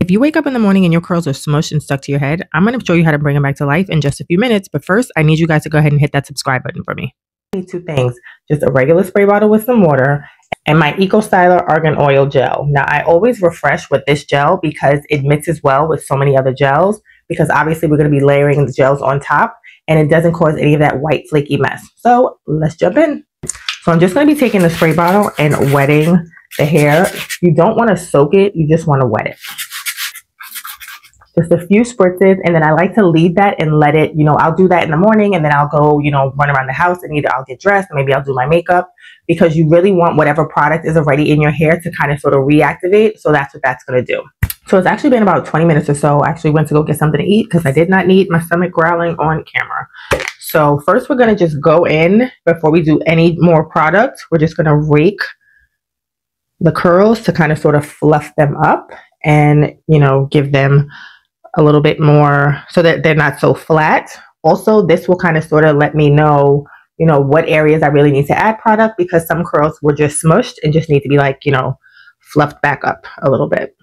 If you wake up in the morning and your curls are smushed and stuck to your head, I'm going to show you how to bring them back to life in just a few minutes. But first, I need you guys to go ahead and hit that subscribe button for me. I need two things, just a regular spray bottle with some water and my Eco Styler Argan Oil Gel. Now, I always refresh with this gel because it mixes well with so many other gels, because obviously we're going to be layering the gels on top and it doesn't cause any of that white flaky mess. So let's jump in. So I'm just going to be taking the spray bottle and wetting the hair. You don't want to soak it, you just want to wet it. Just a few spritzes, and then I like to leave that and let it, I'll do that in the morning, and then I'll go, run around the house, and either I'll get dressed, or maybe I'll do my makeup, because you really want whatever product is already in your hair to kind of sort of reactivate. So that's what that's going to do. So it's actually been about 20 minutes or so. I actually went to go get something to eat because I did not need my stomach growling on camera. So first we're going to just go in, before we do any more product, we're just going to rake the curls to kind of sort of fluff them up and, give them a little bit more so that they're not so flat. Also, this will kind of sort of let me know, what areas I really need to add product, because some curls were just smushed and just need to be like, fluffed back up a little bit.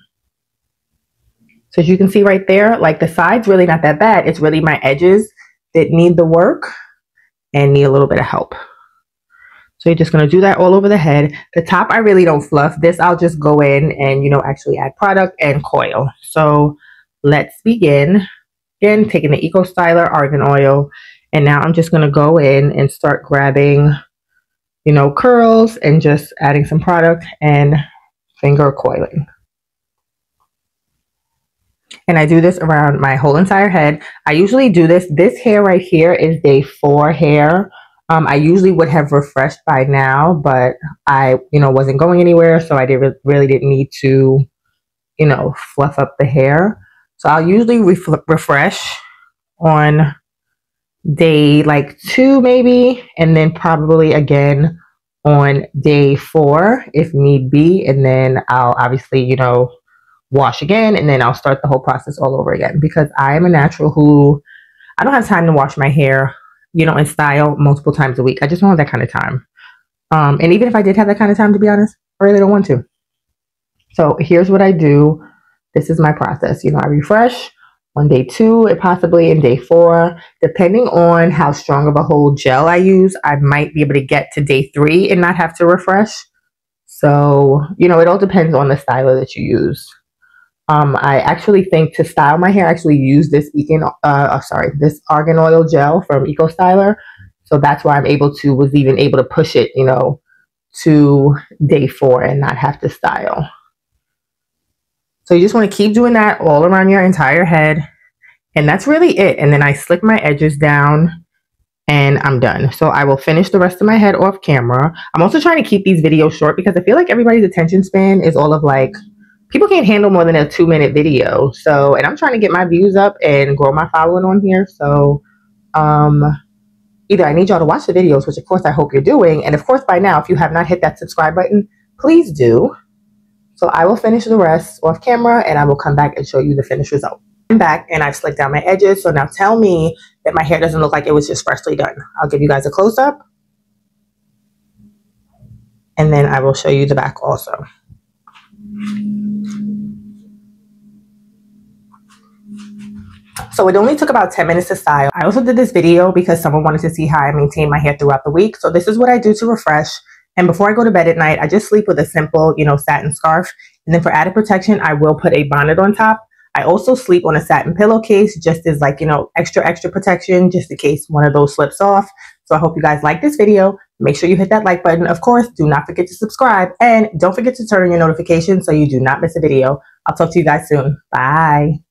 So as you can see right there, like the sides really not that bad. It's really my edges that need the work and need a little bit of help. So you're just going to do that all over the head. The top, I really don't fluff. This, I'll just go in and, actually add product and coil. So let's begin. Again, taking the Eco Styler Argan Oil. And now I'm just going to go in and start grabbing, curls and just adding some product and finger coiling. And I do this around my whole entire head. I usually do this. This hair right here is day 4 hair. I usually would have refreshed by now, but I, wasn't going anywhere. So I really didn't need to, fluff up the hair. So I'll usually refresh on day like 2 maybe, and then probably again on day 4 if need be. And then I'll obviously, wash again, and then I'll start the whole process all over again, because I am a natural who, I don't have time to wash my hair, and style multiple times a week. I just don't have that kind of time. And even if I did have that kind of time, to be honest, I really don't want to. So here's what I do. This is my process. I refresh on day 2 and possibly in day 4. Depending on how strong of a whole gel I use, I might be able to get to day 3 and not have to refresh. So, it all depends on the styler that you use. I actually think to style my hair, I actually use this this Argan Oil Gel from Eco Styler. So that's why was even able to push it, to day 4 and not have to style. So you just want to keep doing that all around your entire head. And that's really it. And then I slick my edges down and I'm done. So I will finish the rest of my head off camera. I'm also trying to keep these videos short because I feel like everybody's attention span is all of like, people can't handle more than a 2-minute video. So, and I'm trying to get my views up and grow my following on here. So, either I need y'all to watch the videos, which of course I hope you're doing. And of course, by now, if you have not hit that subscribe button, please do. So I will finish the rest off camera and I will come back and show you the finished result. I'm back and I've slicked down my edges. So now tell me that my hair doesn't look like it was just freshly done. I'll give you guys a close up. And then I will show you the back also. So it only took about 10 minutes to style. I also did this video because someone wanted to see how I maintain my hair throughout the week. So this is what I do to refresh. And before I go to bed at night, I just sleep with a simple, satin scarf. And then for added protection, I will put a bonnet on top. I also sleep on a satin pillowcase just as like, extra protection, just in case one of those slips off. So I hope you guys like this video. Make sure you hit that like button. Of course, do not forget to subscribe and don't forget to turn on your notifications so you do not miss a video. I'll talk to you guys soon. Bye.